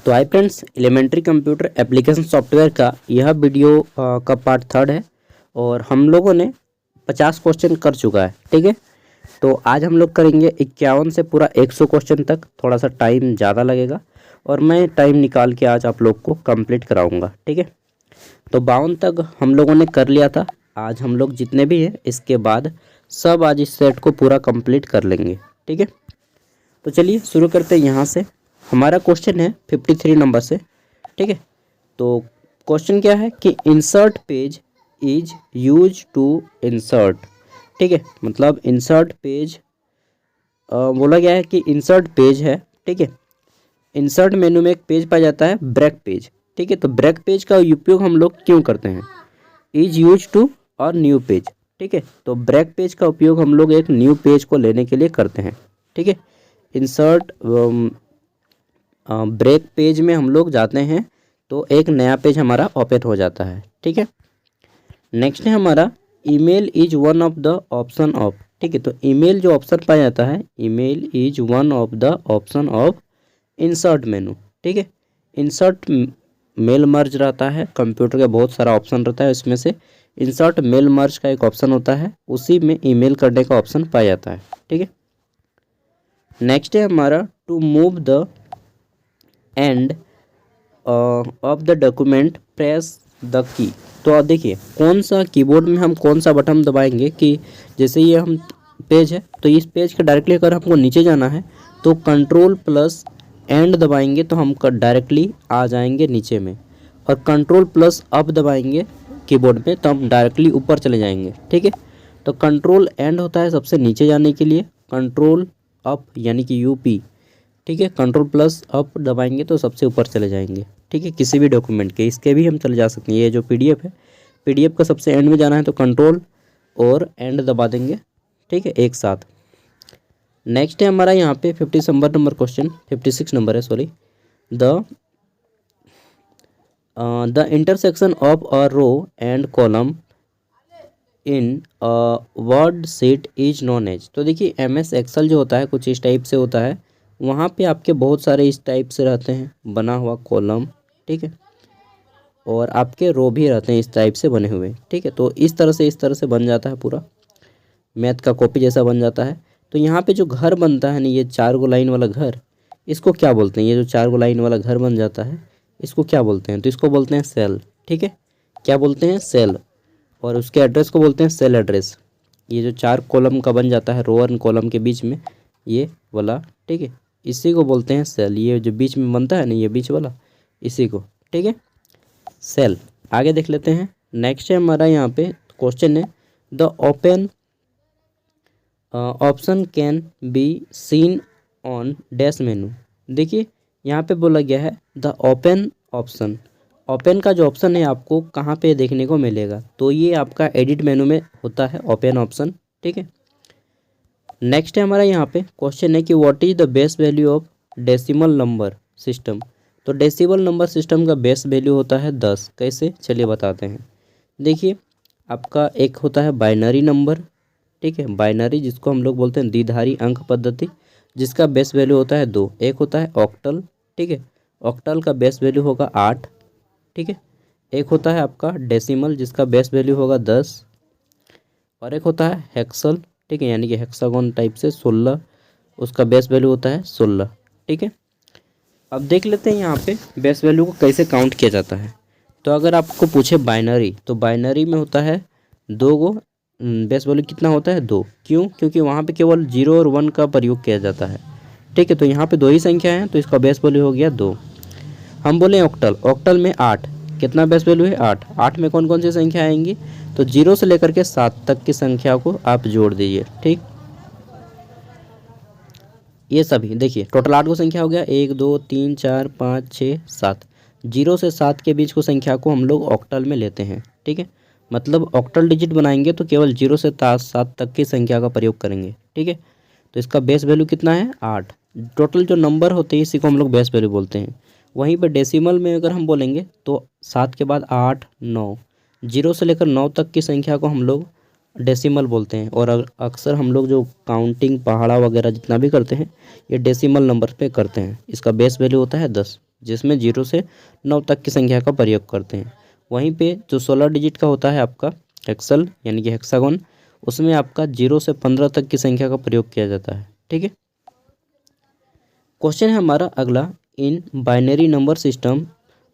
तो hi friends, elementary computer application software का यह वीडियो का पार्ट 3 है और हम लोगों ने 50 क्वेश्चन कर चुका है। ठीक है, तो आज हम लोग करेंगे 51 से पूरा 100 क्वेश्चन तक। थोड़ा सा टाइम ज़्यादा लगेगा और मैं टाइम निकाल के आज आप लोग को कंप्लीट कराऊंगा। ठीक है, तो 52 तक हम लोगों ने कर लिया था। आज हम लोग जितने भी हैं इसके बाद सब आज इस सेट को पूरा कंप्लीट कर लेंगे। ठीक है, तो चलिए शुरू करते हैं। यहाँ से हमारा क्वेश्चन है 53 नंबर से। ठीक है, तो क्वेश्चन क्या है कि insert page is use to insert. ठीक है, मतलब इंसर्ट पेज बोला गया है कि इंसर्ट पेज है। ठीक है, इंसर्ट मेनू में एक पेज पाया जाता है ब्रेक पेज। ठीक है, तो ब्रेक पेज का उपयोग हम लोग क्यों करते हैं? इज यूज टू और न्यू पेज। ठीक है, तो ब्रेक पेज का उपयोग हम लोग एक न्यू पेज को लेने के लिए करते हैं। ठीक है, इंसर्ट ब्रेक पेज में हम लोग जाते हैं तो एक नया पेज हमारा ओपन हो जाता है। ठीक है, नेक्स्ट है हमारा email is one of the option of. ठीक है, तो ईमेल जो ऑप्शन पाया जाता है, email is one of the option of insert मेनू। ठीक है, इंसर्ट मेल मर्ज रहता है, कंप्यूटर का बहुत सारा ऑप्शन रहता है, इसमें से इंसर्ट मेल मर्ज का एक ऑप्शन होता है, उसी में ईमेल करने का ऑप्शन पाया जाता है। ठीक है, नेक्स्ट है हमारा to move the end of the document press the key. तो आप देखिए कौन सा कीबोर्ड में हम कौन सा बटन दबाएंगे कि जैसे ये हम पेज है तो इस पेज के डायरेक्टली अगर हमको नीचे जाना है तो कंट्रोल प्लस एंड दबाएंगे तो हम डायरेक्टली आ जाएंगे नीचे में, और कंट्रोल प्लस अप दबाएंगे कीबोर्ड में तो हम डायरेक्टली ऊपर चले जाएंगे। ठीक है, तो कंट्रोल एंड होता है सबसे नीचे जाने के लिए, कंट्रोल अप यानी कि यूपी। ठीक है, कंट्रोल प्लस अप दबाएंगे तो सबसे ऊपर चले जाएंगे। ठीक है, किसी भी डॉक्यूमेंट के, इसके भी हम चले जा सकते हैं। ये जो पीडीएफ है, पीडीएफ का सबसे एंड में जाना है तो कंट्रोल और एंड दबा देंगे। ठीक है, एक साथ। नेक्स्ट है हमारा यहाँ पे 56 नंबर क्वेश्चन, 56 नंबर है sorry. The intersection of a row and column in word sheet is known as. तो देखिए MS एक्सेल जो होता है कुछ इस टाइप से होता है, वहाँ पे आपके बहुत सारे इस टाइप से रहते हैं बना हुआ कॉलम। ठीक है, और आपके रो भी रहते हैं इस टाइप से बने हुए। ठीक है, तो इस तरह से बन जाता है, पूरा मैथ का कॉपी जैसा बन जाता है। तो यहाँ पे जो घर बनता है ना, ये 4 लाइन वाला घर, इसको क्या बोलते हैं? ये जो 4 लाइन वाला घर बन जाता है इसको क्या बोलते हैं? तो इसको बोलते हैं सेल। ठीक है, क्या बोलते हैं? सेल। और उसके एड्रेस को बोलते हैं सेल एड्रेस। ये जो 4 कॉलम का बन जाता है, रो और कॉलम के बीच में ये वाला, ठीक है, इसी को बोलते हैं सेल। ये जो बीच में बनता है ना, ये बीच वाला, इसी को, ठीक है, सेल। आगे देख लेते हैं। नेक्स्ट है हमारा यहाँ पे क्वेश्चन है the open option can be seen on dash मेनू। देखिए यहाँ पे बोला गया है द ओपन ऑप्शन। ओपन का जो ऑप्शन है आपको कहाँ पे देखने को मिलेगा? तो ये आपका एडिट मेनू में होता है ओपन ऑप्शन। ठीक है, नेक्स्ट है हमारा यहाँ पे क्वेश्चन है कि what is the base value of decimal number system. तो डेसिमल नंबर सिस्टम का बेस वैल्यू होता है 10। कैसे? चलिए बताते हैं। देखिए आपका एक होता है बाइनरी नंबर। ठीक है, बाइनरी जिसको हम लोग बोलते हैं द्विधारी अंक पद्धति, जिसका बेस वैल्यू होता है 2। एक होता है ऑक्टल। ठीक है, ऑक्टल का बेस वैल्यू होगा 8। ठीक है, एक होता है आपका डेसिमल जिसका बेस वैल्यू होगा 10, और एक होता है हेक्सल। ठीक है, यानी कि हेक्सागोन टाइप से 16, उसका बेस वैल्यू होता है 16। ठीक है, अब देख लेते हैं यहाँ पे बेस वैल्यू को कैसे काउंट किया जाता है। तो अगर आपको पूछे बाइनरी, तो बाइनरी में होता है 2 गो, बेस वैल्यू कितना होता है? 2। क्यों? क्योंकि वहाँ पे केवल 0 और 1 का प्रयोग किया जाता है। ठीक है, तो यहाँ पे 2 ही संख्या हैं तो इसका बेस वैल्यू हो गया 2। हम बोले ऑक्टल, ऑक्टल में 8, कितना बेस वैल्यू है? 8। 8 में कौन कौन सी संख्या आएंगी? तो 0 से लेकर के 7 तक की संख्या को आप जोड़ दीजिए। ठीक, ये सभी देखिए टोटल 8 को संख्या हो गया, 1 2 3 4 5 6 7। 0 से 7 के बीच को संख्या को हम लोग ऑक्टल में लेते हैं। ठीक है, मतलब ऑक्टल डिजिट बनाएंगे तो केवल 0 से 7 तक की संख्या का प्रयोग करेंगे। ठीक है, तो इसका बेस वैल्यू कितना है? 8। टोटल जो नंबर होते हैं इसी को हम लोग बेस वैल्यू बोलते हैं। वहीं पर डेसिमल में अगर हम बोलेंगे तो 7 के बाद 8 9, 0 से लेकर 9 तक की संख्या को हम लोग डेसिमल बोलते हैं। और अक्सर हम लोग जो काउंटिंग पहाड़ा वगैरह जितना भी करते हैं ये डेसिमल नंबर पे करते हैं। इसका बेस वैल्यू होता है 10। जिसमें 0 से 9 तक की संख्या का प्रयोग करते हैं। वहीं पे जो 16 डिजिट का होता है आपका हेक्सल यानी कि हेक्सागोन, उसमें आपका 0 से 15 तक की संख्या का प्रयोग किया जाता है। ठीक है। क्वेश्चन है हमारा अगला, in binary number system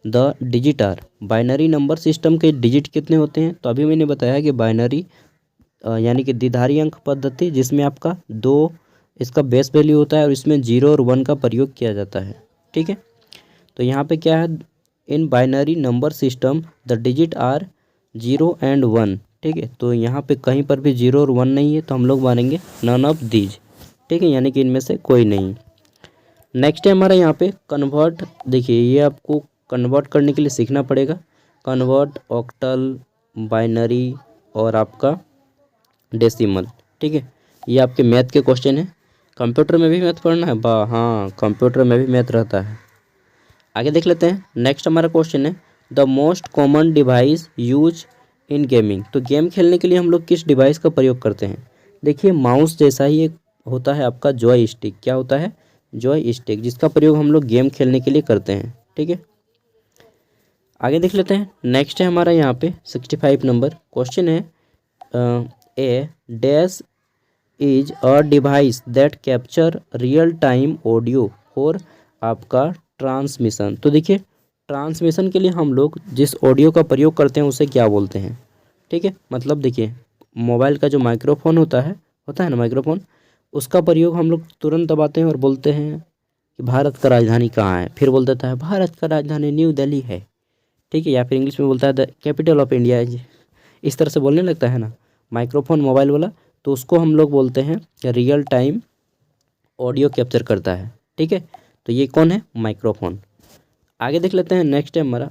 the digit are. Binary number system के डिजिट कितने होते हैं? तो अभी मैंने बताया कि बाइनरी यानी कि द्विधारी अंक पद्धति, जिसमें आपका 2 इसका बेस वैल्यू होता है और इसमें 0 और 1 का प्रयोग किया जाता है। ठीक है। तो यहाँ पे क्या है, in binary number system the digit are 0 and 1। ठीक है। तो यहाँ पे कहीं पर भी 0 और 1 नहीं है, तो हम लोग मानेंगे नन ऑफ दीज। ठीक है, यानी कि इनमें से कोई नहीं। नेक्स्ट है हमारा यहाँ पे कन्वर्ट। देखिए ये आपको कन्वर्ट करने के लिए सीखना पड़ेगा। कन्वर्ट, ऑक्टल, बाइनरी और आपका डेसिमल। ठीक है, ये आपके मैथ के क्वेश्चन है। कंप्यूटर में भी मैथ पढ़ना है हाँ, कंप्यूटर में भी मैथ रहता है। आगे देख लेते हैं। नेक्स्ट हमारा क्वेश्चन है the most common device use in gaming. तो गेम खेलने के लिए हम लोग किस डिवाइस का प्रयोग करते हैं? देखिए माउस जैसा ही एक होता है आपका जॉय स्टिक। क्या होता है? जॉय स्टिक, जिसका प्रयोग हम लोग गेम खेलने के लिए करते हैं। ठीक है, आगे देख लेते हैं। नेक्स्ट है हमारा यहाँ पे 65 नंबर क्वेश्चन है A dash is a device that capture real time audio for आपका ट्रांसमिशन। तो देखिए ट्रांसमिशन के लिए हम लोग जिस ऑडियो का प्रयोग करते हैं उसे क्या बोलते हैं? ठीक है, मतलब देखिए मोबाइल का जो माइक्रोफोन होता है ना माइक्रोफोन, उसका प्रयोग हम लोग तुरंत दबाते हैं और बोलते हैं कि भारत का राजधानी कहाँ है, फिर बोल देता है भारत का राजधानी न्यू दिल्ली है। ठीक है, या फिर इंग्लिश में बोलता है द कैपिटल ऑफ इंडिया है। इस तरह से बोलने लगता है ना माइक्रोफोन मोबाइल वाला, तो उसको हम लोग बोलते हैं रियल टाइम ऑडियो कैप्चर करता है। ठीक है, तो ये कौन है? माइक्रोफोन। आगे देख लेते हैं। नेक्स्ट है हमारा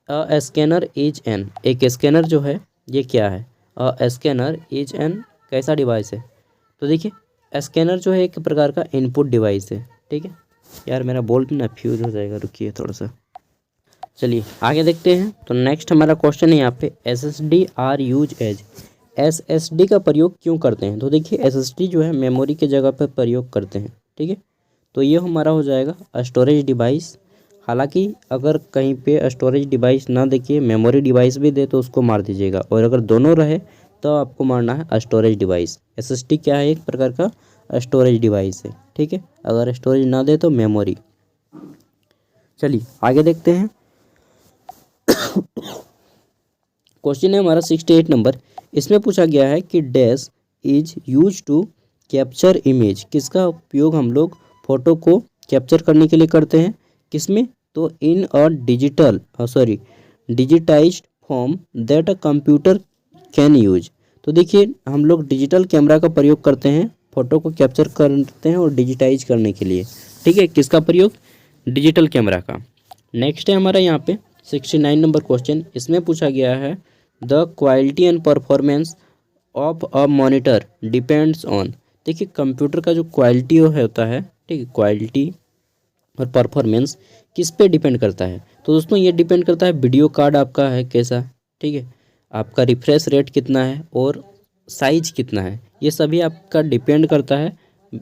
अ स्कैनर इज एन। एक स्कैनर जो है ये क्या है? अ स्कैनर इज एन कैसा डिवाइस है? तो देखिए स्कैनर जो है एक प्रकार का इनपुट डिवाइस है। ठीक है, यार मेरा बोल्ट ना फ्यूज हो जाएगा, रुकिए थोड़ा सा। चलिए आगे देखते हैं। तो नेक्स्ट हमारा क्वेश्चन है यहाँ पे SSD are use as. SSD का प्रयोग क्यों करते हैं? तो देखिए SSD जो है मेमोरी के जगह पर प्रयोग करते हैं। ठीक है, तो ये हमारा हो जाएगा स्टोरेज डिवाइस। हालांकि अगर कहीं पे स्टोरेज डिवाइस ना देखिए मेमोरी डिवाइस भी दे तो उसको मार दीजिएगा, और अगर दोनों रहे तो आपको मारना है स्टोरेज डिवाइस। SSD क्या है? एक प्रकार का स्टोरेज डिवाइस है। ठीक है, अगर स्टोरेज ना दे तो मेमोरी। चलिए आगे देखते हैं। क्वेश्चन है हमारा 68 नंबर। इसमें पूछा गया है कि dash is use to capture image. किसका उपयोग हम लोग फोटो को कैप्चर करने के लिए करते हैं? किसमें? तो in a digitized form that a computer can use. तो देखिए हम लोग डिजिटल कैमरा का प्रयोग करते हैं, फोटो को कैप्चर करते हैं और डिजिटाइज करने के लिए। ठीक है, किसका प्रयोग? डिजिटल कैमरा का। नेक्स्ट है हमारा यहाँ पे 69 नंबर क्वेश्चन। इसमें पूछा गया है the quality and performance of a monitor depends on. देखिए कंप्यूटर का जो क्वालिटी होता है, ठीक है, क्वालिटी और परफॉर्मेंस किस पे डिपेंड करता है? तो दोस्तों ये डिपेंड करता है वीडियो कार्ड आपका है कैसा, ठीक है, आपका रिफ्रेश रेट कितना है और साइज कितना है, ये सभी आपका डिपेंड करता है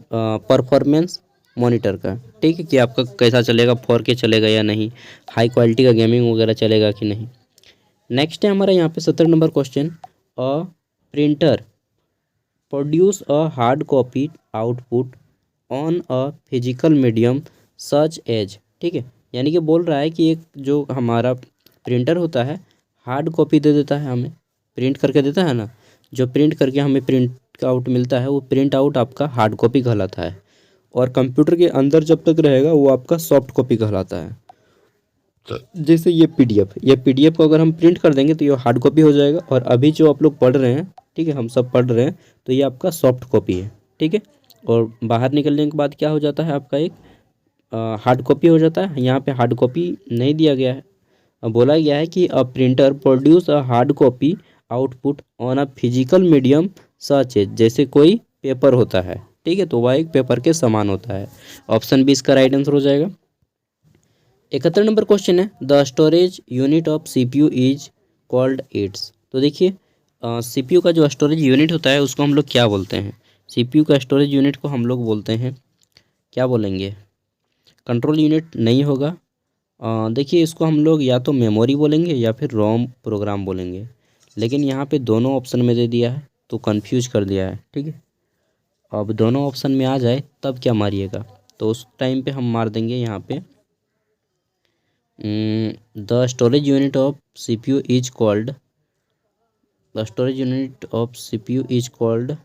परफॉर्मेंस मॉनिटर का। ठीक है, कि आपका कैसा चलेगा, 4K चलेगा या नहीं, हाई क्वालिटी का गेमिंग वगैरह चलेगा कि नहीं। नेक्स्ट है हमारा यहाँ पे 70 number question. A printer produce a hard copy output on a physical medium such as. ठीक है, यानी कि बोल रहा है कि एक जो हमारा प्रिंटर होता है हार्ड कॉपी दे देता है, हमें प्रिंट करके देता है ना, जो प्रिंट करके हमें प्रिंट आउट मिलता है वो प्रिंट आउट आपका हार्ड कॉपी कहलाता है, और कंप्यूटर के अंदर जब तक रहेगा वो आपका सॉफ्ट कॉपी कहलाता है। जैसे ये पीडीएफ को अगर हम प्रिंट कर देंगे तो ये हार्ड कॉपी हो जाएगा, और अभी जो आप लोग पढ़ रहे हैं, ठीक है, हम सब पढ़ रहे हैं, तो ये आपका सॉफ्ट कॉपी है। ठीक है, और बाहर निकलने के बाद क्या हो जाता है आपका एक हार्ड कॉपी हो जाता है। यहाँ पे हार्ड कॉपी नहीं दिया गया है, बोला गया है कि a printer produce a hard copy output on a physical medium such as. जैसे कोई पेपर होता है, ठीक है, तो वह एक पेपर के समान होता है। ऑप्शन बी इसका राइट आंसर हो जाएगा। 71 नंबर क्वेश्चन है the storage unit of CPU is called its. तो देखिए CPU का जो स्टोरेज यूनिट होता है उसको हम लोग क्या बोलते हैं? CPU का स्टोरेज यूनिट को हम लोग बोलते हैं, क्या बोलेंगे? कंट्रोल यूनिट नहीं होगा, देखिए इसको हम लोग या तो मेमोरी बोलेंगे या फिर रोम प्रोग्राम बोलेंगे, लेकिन यहाँ पे दोनों ऑप्शन में दे दिया है तो कंफ्यूज कर दिया है। ठीक है, अब दोनों ऑप्शन में आ जाए तब क्या मारिएगा, तो उस टाइम पे हम मार देंगे यहाँ पे the storage unit of CPU is called, the storage unit of CPU is called,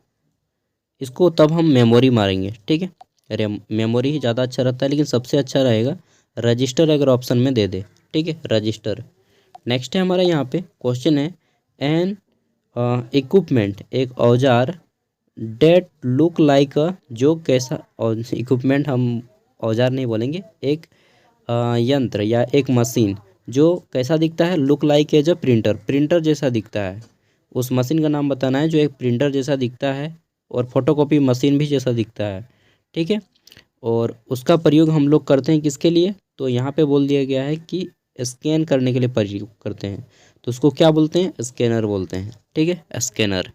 इसको तब हम मेमोरी मारेंगे। ठीक है, अरे मेमोरी ही ज़्यादा अच्छा रहता है, लेकिन सबसे अच्छा रहेगा रजिस्टर अगर ऑप्शन में दे दे। ठीक है, रजिस्टर। नेक्स्ट है हमारा यहाँ पे क्वेश्चन है एन इक्विपमेंट, एक औजार डेट लुक लाइक अ, जो कैसा, और इक्विपमेंट हम औजार नहीं बोलेंगे, एक यंत्र या एक मशीन जो कैसा दिखता है, look like as a printer, printer जैसा दिखता है। उस मशीन का नाम बताना है जो एक प्रिंटर जैसा दिखता है और फोटोकॉपी मशीन भी जैसा दिखता है। ठीक है, और उसका प्रयोग हम लोग करते हैं किसके लिए, तो यहाँ पे बोल दिया गया है कि स्कैन करने के लिए प्रयोग करते हैं, तो उसको क्या बोलते हैं, स्कैनर बोलते हैं। ठीक है, स्कैनर।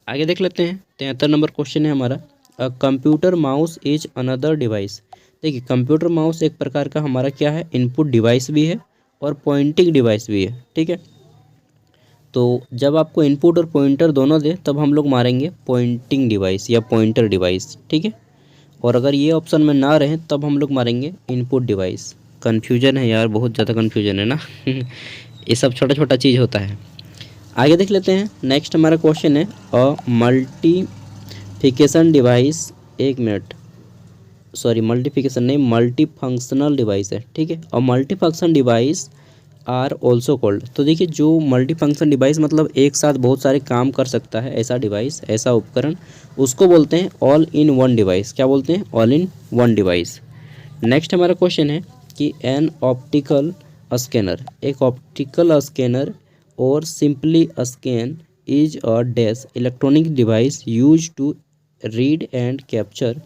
आगे देख लेते हैं 73 नंबर क्वेश्चन है हमारा, a computer mouse is another device. देखिए कंप्यूटर माउस एक प्रकार का हमारा क्या है, इनपुट डिवाइस भी है और पॉइंटिंग डिवाइस भी है। ठीक है, तो जब आपको इनपुट और पॉइंटर दोनों दे तब हम लोग मारेंगे पॉइंटिंग डिवाइस या पॉइंटर डिवाइस। ठीक है, और अगर ये ऑप्शन में ना रहे तब हम लोग मारेंगे इनपुट डिवाइस। कन्फ्यूजन है यार, बहुत ज़्यादा कन्फ्यूजन है ना ये सब छोटा छोटा चीज़ होता है। आगे देख लेते हैं, नेक्स्ट हमारा क्वेश्चन है अ मल्टीफिकेशन डिवाइस, एक मिनट, सॉरी मल्टीफिकेशन नहीं, मल्टी फंक्शनल डिवाइस है। ठीक है, और multi function device are also called, तो देखिए जो मल्टी फंक्शन डिवाइस मतलब एक साथ बहुत सारे काम कर सकता है, ऐसा डिवाइस, ऐसा उपकरण, उसको बोलते हैं ऑल इन वन डिवाइस। क्या बोलते हैं, all in one device. Next हमारा क्वेश्चन है कि एन ऑप्टिकल स्कैनर, एक ऑप्टिकल स्कैनर और simply scan is a dash electronic device use to read and capture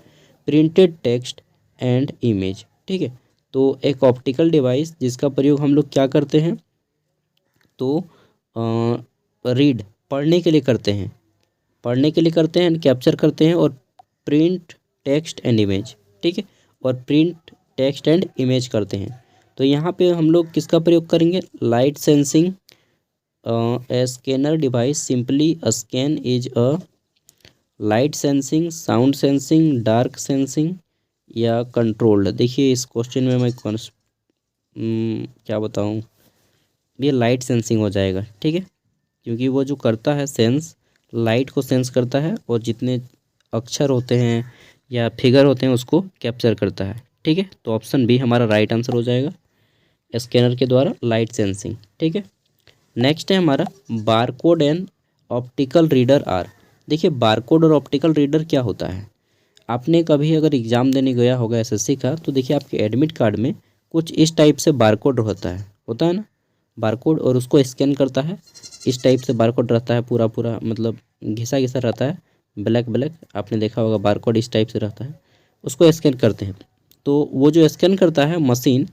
printed text and image. ठीक है, तो एक ऑप्टिकल डिवाइस जिसका प्रयोग हम लोग क्या करते हैं, तो रीड पढ़ने के लिए करते हैं, पढ़ने के लिए करते हैं एंड कैप्चर करते हैं, और प्रिंट टेक्स्ट एंड इमेज। ठीक है, और प्रिंट टेक्स्ट एंड इमेज करते हैं। तो यहाँ पे हम लोग किसका प्रयोग करेंगे, light sensing scanner device simply scan is a light sensing, sound sensing, dark sensing या कंट्रोल्ड। देखिए इस क्वेश्चन में मैं क्या बताऊँ, ये लाइट सेंसिंग हो जाएगा। ठीक है, क्योंकि वो जो करता है सेंस, लाइट को सेंस करता है और जितने अक्षर होते हैं या फिगर होते हैं उसको कैप्चर करता है। ठीक है, तो ऑप्शन बी हमारा राइट आंसर हो जाएगा, स्कैनर के द्वारा लाइट सेंसिंग। ठीक है, नेक्स्ट है हमारा barcode and optical reader are. देखिए बारकोड और ऑप्टिकल रीडर क्या होता है, आपने कभी अगर एग्ज़ाम देने गया होगा एसएससी का, तो देखिए आपके एडमिट कार्ड में कुछ इस टाइप से बारकोड होता है ना, बारकोड, और उसको स्कैन करता है, इस टाइप से बारकोड रहता है, पूरा पूरा मतलब घिसा घिसा रहता है, ब्लैक ब्लैक, आपने देखा होगा बारकोड इस टाइप से रहता है, उसको स्कैन करते हैं। तो वो जो स्कैन करता है मशीन,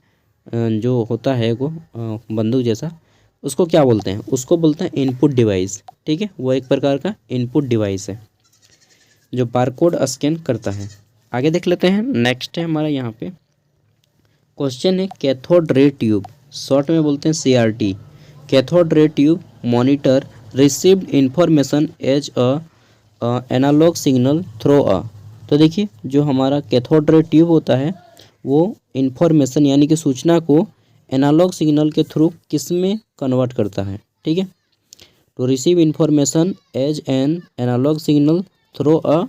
जो होता है वो बंदूक जैसा, उसको क्या बोलते हैं, उसको बोलते हैं इनपुट डिवाइस। ठीक है, वो एक प्रकार का इनपुट डिवाइस है जो बारकोड स्कैन करता है। आगे देख लेते हैं, नेक्स्ट है हमारा यहाँ पे क्वेश्चन है कैथोड रे ट्यूब, शॉर्ट में बोलते हैं CRT, cathode ray tube monitor received information as a analog signal through a. तो देखिए जो हमारा कैथोड रे ट्यूब होता है वो इंफॉर्मेशन यानी कि सूचना को एनालॉग सिग्नल के थ्रू किस में कन्वर्ट करता है। ठीक है, to receive information as an analog signal through a,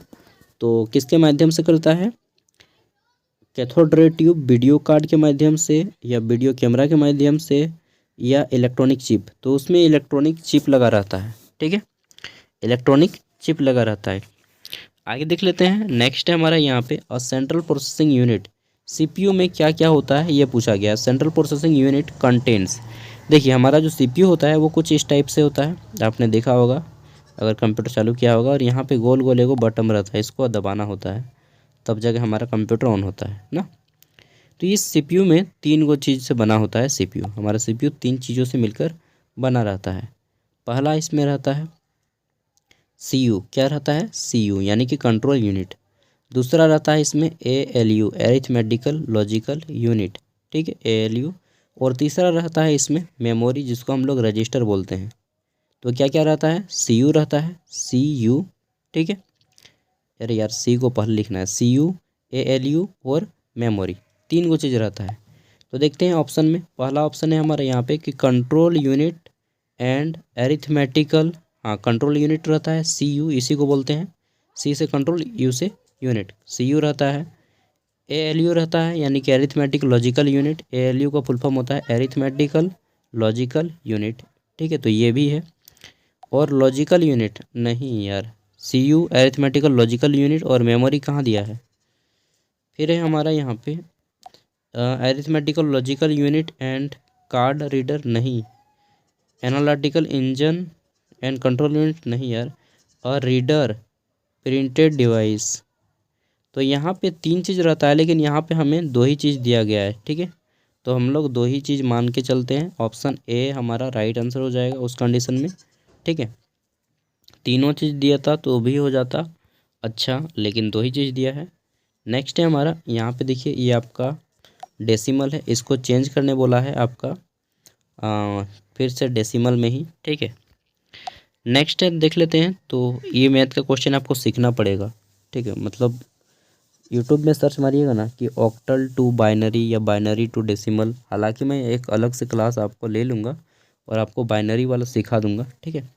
तो किसके माध्यम से करता है, cathode ray tube video card के माध्यम से या वीडियो कैमरा के माध्यम से या इलेक्ट्रॉनिक चिप, तो उसमें इलेक्ट्रॉनिक चिप लगा रहता है। ठीक है, इलेक्ट्रॉनिक चिप लगा रहता है। आगे देख लेते हैं, नेक्स्ट है हमारा यहाँ पे a central processing unit, CPU में क्या क्या होता है ये पूछा गया। सेंट्रल प्रोसेसिंग यूनिट कंटेंट्स, देखिए हमारा जो CPU होता है वो कुछ इस टाइप से होता है, आपने देखा होगा अगर कंप्यूटर चालू किया होगा, और यहाँ पे गोल गोल एगो बटन रहता है, इसको दबाना होता है तब जाके हमारा कंप्यूटर ऑन होता है ना। तो ये CPU में तीन गो चीज़ से बना होता है, CPU हमारा CPU तीन चीज़ों से मिलकर बना रहता है। पहला इसमें रहता है CU, क्या रहता है CU यानी कि कंट्रोल यूनिट। दूसरा रहता है इसमें ALU, एरिथमेटिकल लॉजिकल यूनिट। ठीक है, ALU और तीसरा रहता है इसमें मेमोरी, जिसको हम लोग रजिस्टर बोलते हैं। तो क्या क्या रहता है, CPU रहता है, CPU, ठीक है। अरे यार सी को पहले लिखना है, CPU, ALU और मेमोरी, तीन को चीज़ रहता है। तो देखते हैं ऑप्शन में, पहला ऑप्शन है हमारा यहाँ पे कि कंट्रोल यूनिट एंड एरिथमेटिकल, हाँ कंट्रोल यूनिट रहता है CU, इसी को बोलते हैं, C से कंट्रोल, U से यूनिट, CU रहता है। ALU रहता है यानी कि एरिथमेटिक लॉजिकल यूनिट, ALU का फुल फॉर्म होता है एरिथमेटिकल लॉजिकल यूनिट, ठीक है, तो ये भी है। और लॉजिकल यूनिट नहीं यार, CU एरिथमेटिकल लॉजिकल यूनिट, और मेमोरी कहाँ दिया है। फिर है हमारा यहाँ पे arithmetical logical unit and card reader नहीं, analytical engine and control unit नहीं यार, और रीडर प्रिंटेड डिवाइस। तो यहाँ पे तीन चीज़ रहता है, लेकिन यहाँ पे हमें दो ही चीज़ दिया गया है, ठीक है। तो हम लोग दो ही चीज़ मान के चलते हैं, ऑप्शन ए हमारा राइट आंसर हो जाएगा उस कंडीशन में, ठीक है। तीनों चीज़ दिया था तो भी हो जाता अच्छा, लेकिन दो ही चीज़ दिया है। नेक्स्ट है हमारा यहाँ पे देखिए, ये आपका डेसिमल है, इसको चेंज करने बोला है आपका फिर से डेसिमल में ही, ठीक है। नेक्स्ट है देख लेते हैं, तो ये मैथ का क्वेश्चन आपको सीखना पड़ेगा, ठीक है। मतलब यूट्यूब में सर्च मारिएगा ना कि ऑक्टल टू बाइनरी या बाइनरी टू डेसिमल, हालांकि मैं एक अलग से क्लास आपको ले लूँगा और आपको बाइनरी वाला सिखा दूँगा, ठीक है।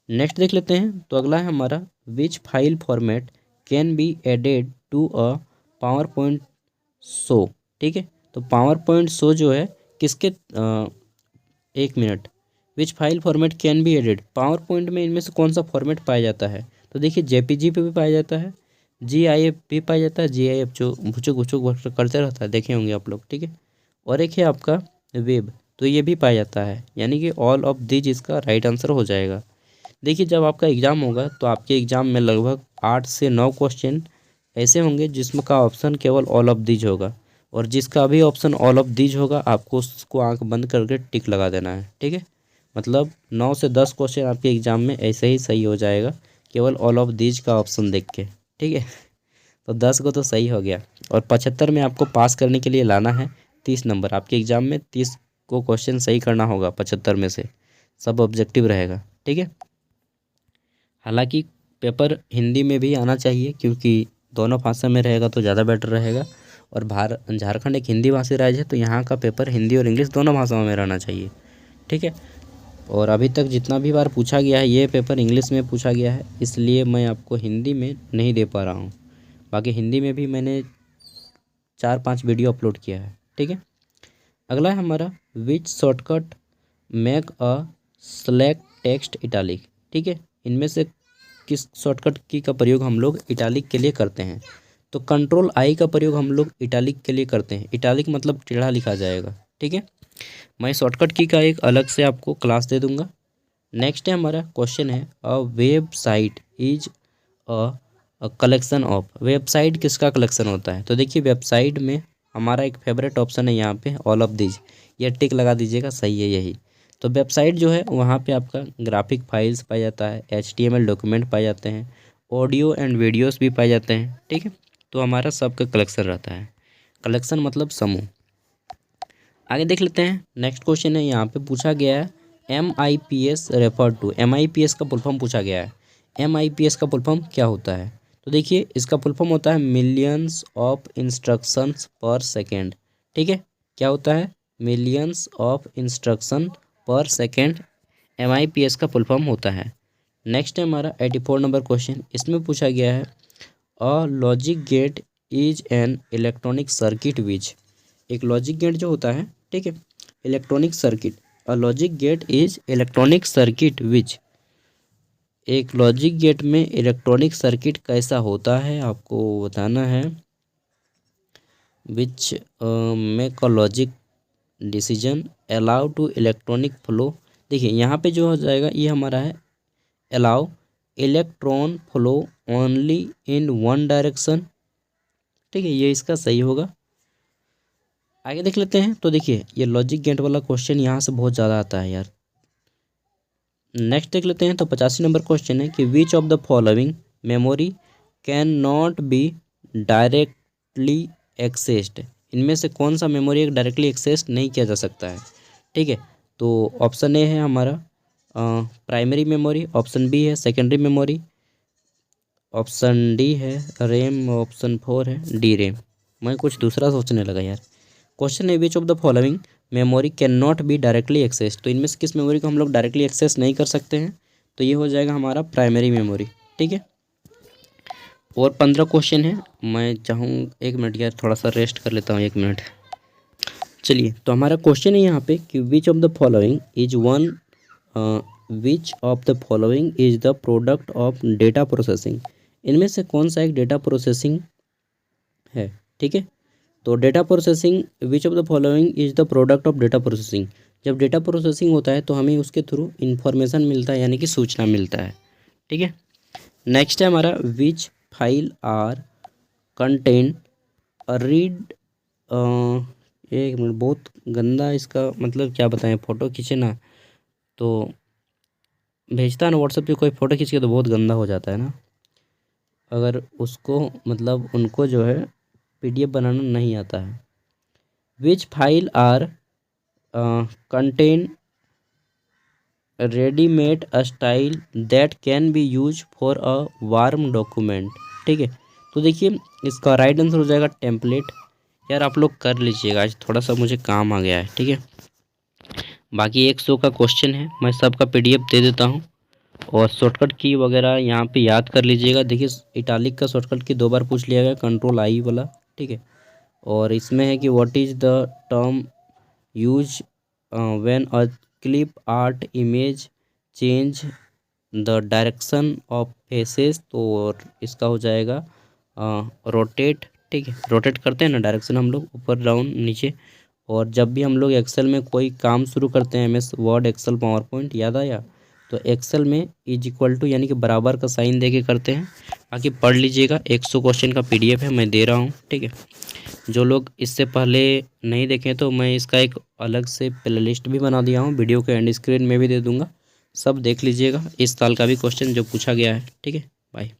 नेक्स्ट देख लेते हैं, तो अगला है हमारा which file format can be added to a PowerPoint show, ठीक है। तो पावर पॉइंट शो जो है किसके, एक minute, which file format can be added, PowerPoint में इनमें से कौन सा फॉर्मेट पाया जाता है। तो देखिए JPG पे भी पाया जाता है, GIF भी पाया जाता है, GIF जो भुचुक भुचुक करते रहता है, देखे होंगे आप लोग, ठीक है। और एक है आपका वेब, तो ये भी पाया जाता है, यानी कि ऑल ऑफ दीज इसका राइट आंसर हो जाएगा। देखिए जब आपका एग्ज़ाम होगा तो आपके एग्ज़ाम में लगभग 8 से 9 क्वेश्चन ऐसे होंगे जिसमें का ऑप्शन केवल ऑल ऑफ दीज होगा, और जिसका भी ऑप्शन ऑल ऑफ दीज होगा आपको उसको आंख बंद करके टिक लगा देना है, ठीक है। मतलब 9 से 10 क्वेश्चन आपके एग्ज़ाम में ऐसे ही सही हो जाएगा केवल ऑल ऑफ दीज का ऑप्शन देख के, ठीक है। तो 10 को तो सही हो गया, और 75 में आपको पास करने के लिए लाना है 30 नंबर, आपके एग्ज़ाम में 30 को क्वेश्चन सही करना होगा 75 में से, सब ऑब्जेक्टिव रहेगा, ठीक है। हालांकि पेपर हिंदी में भी आना चाहिए, क्योंकि दोनों भाषा में रहेगा तो ज़्यादा बेटर रहेगा, और झारखंड एक हिंदी भाषी राज्य है, तो यहाँ का पेपर हिंदी और इंग्लिश दोनों भाषाओं में रहना चाहिए, ठीक है। और अभी तक जितना भी बार पूछा गया है ये पेपर इंग्लिश में पूछा गया है, इसलिए मैं आपको हिंदी में नहीं दे पा रहा हूँ। बाकी हिंदी में भी मैंने 4-5 वीडियो अपलोड किया है, ठीक है। अगला है हमारा विच shortcut make a select text italic, ठीक है। इनमें से किस शॉर्टकट की का प्रयोग हम लोग इटालिक के लिए करते हैं। तो Ctrl+I का प्रयोग हम लोग इटालिक के लिए करते हैं, इटालिक मतलब टेढ़ा लिखा जाएगा, ठीक है। मैं शॉर्टकट की का एक अलग से आपको क्लास दे दूंगा। नेक्स्ट है हमारा क्वेश्चन है a website is a collection of, website किसका कलेक्शन होता है। तो देखिए वेबसाइट में हमारा एक फेवरेट ऑप्शन है यहाँ पे ऑल ऑफ दीज, ये टिक लगा दीजिएगा, सही है यही। तो वेबसाइट जो है वहाँ पे आपका ग्राफिक फाइल्स पाया जाता है, HTML डॉक्यूमेंट पाए जाते हैं, ऑडियो एंड वीडियोस भी पाए जाते हैं, ठीक है। तो हमारा सबका कलेक्शन रहता है, कलेक्शन मतलब समूह। आगे देख लेते हैं, नेक्स्ट क्वेश्चन है यहाँ पे पूछा गया है MIPS रेफर टू, MIPS का फुल फॉर्म पूछा गया है। MIPS का फुल फॉर्म क्या होता है। तो देखिए इसका फुल फॉर्म होता है मिलियंस ऑफ इंस्ट्रक्शंस पर सेकेंड, ठीक है। क्या होता है, मिलियंस ऑफ इंस्ट्रक्शन पर सेकेंड, MIPS का फुल फॉर्म होता है। नेक्स्ट है हमारा 84 नंबर क्वेश्चन, इसमें पूछा गया है a logic gate is an electronic circuit which, एक लॉजिक गेट जो होता है, ठीक है, electronic circuit, a logic gate is electronic circuit which, एक लॉजिक गेट में इलेक्ट्रॉनिक सर्किट कैसा होता है आपको बताना है। Which make a logic decision allow to electronic flow, देखिए यहाँ पे जो हो जाएगा ये हमारा है allow electron flow only in one direction, ठीक है, ये इसका सही होगा। आगे देख लेते हैं, तो देखिए ये लॉजिक गेट वाला क्वेश्चन यहाँ से बहुत ज़्यादा आता है यार। नेक्स्ट देख लेते हैं, तो 85 नंबर क्वेश्चन है कि विच of the following memory can not be directly accessed, इनमें से कौन सा मेमोरी डायरेक्टली एक्सेस नहीं किया जा सकता है। ठीक है, तो ऑप्शन ए है हमारा प्राइमरी मेमोरी, ऑप्शन बी है सेकेंडरी मेमोरी, ऑप्शन डी है रैम, ऑप्शन 4 है डी रैम। मैं कुछ दूसरा सोचने लगा यार। क्वेश्चन है which of the following memory can not be directly access, तो इनमें से किस मेमोरी को हम लोग डायरेक्टली एक्सेस नहीं कर सकते हैं, तो ये हो जाएगा हमारा प्राइमरी मेमोरी। ठीक है, और 15 क्वेश्चन है। मैं चाहूँ 1 मिनट यार, थोड़ा सा रेस्ट कर लेता हूँ 1 मिनट। चलिए, तो हमारा क्वेश्चन है यहाँ पे कि विच of the following is one, which of the following is the product of data processing, इनमें से कौन सा एक डेटा प्रोसेसिंग है। ठीक है, तो data processing, which of the following is the product of data processing, जब डेटा प्रोसेसिंग होता है तो हमें उसके थ्रू इंफॉर्मेशन मिलता है, यानी कि सूचना मिलता है। ठीक है, नेक्स्ट है हमारा which file are content read, एक मिनट, बहुत गंदा इसका मतलब क्या बताएं, फ़ोटो खींचे ना तो भेजता है ना व्हाट्सएप पे कोई फ़ोटो खींच के तो बहुत गंदा हो जाता है ना, अगर उसको मतलब उनको जो है PDF बनाना नहीं आता है। Which file are contain readymade style that can be use for a warm document. ठीक है, तो देखिए इसका राइट आंसर हो जाएगा टेम्पलेट। यार आप लोग कर लीजिएगा, आज थोड़ा सा मुझे काम आ गया है। ठीक है, बाकी 100 का क्वेश्चन है, मैं सबका PDF दे देता हूँ, और शॉर्टकट की वगैरह यहाँ पे याद कर लीजिएगा। देखिए इटालिक का शॉर्टकट की 2 बार पूछ लिया गया, कंट्रोल I वाला। ठीक है, और इसमें है कि what is the term use when a clip art image change the direction of faces, तो इसका हो जाएगा रोटेट। ठीक है, रोटेट करते हैं ना डायरेक्शन हम लोग ऊपर डाउन नीचे। और जब भी हम लोग एक्सेल में कोई काम शुरू करते हैं, MS Word, Excel, PowerPoint, याद आया, तो एक्सेल में इज इक्वल टू यानी कि बराबर का साइन दे के करते हैं। बाकी पढ़ लीजिएगा, 100 क्वेश्चन का PDF है, मैं दे रहा हूँ। ठीक है, जो लोग इससे पहले नहीं देखें तो मैं इसका एक अलग से प्लेलिस्ट भी बना दिया हूँ, वीडियो के एंड स्क्रीन में भी दे दूँगा, सब देख लीजिएगा। इस साल का भी क्वेश्चन जो पूछा गया है। ठीक है, बाय।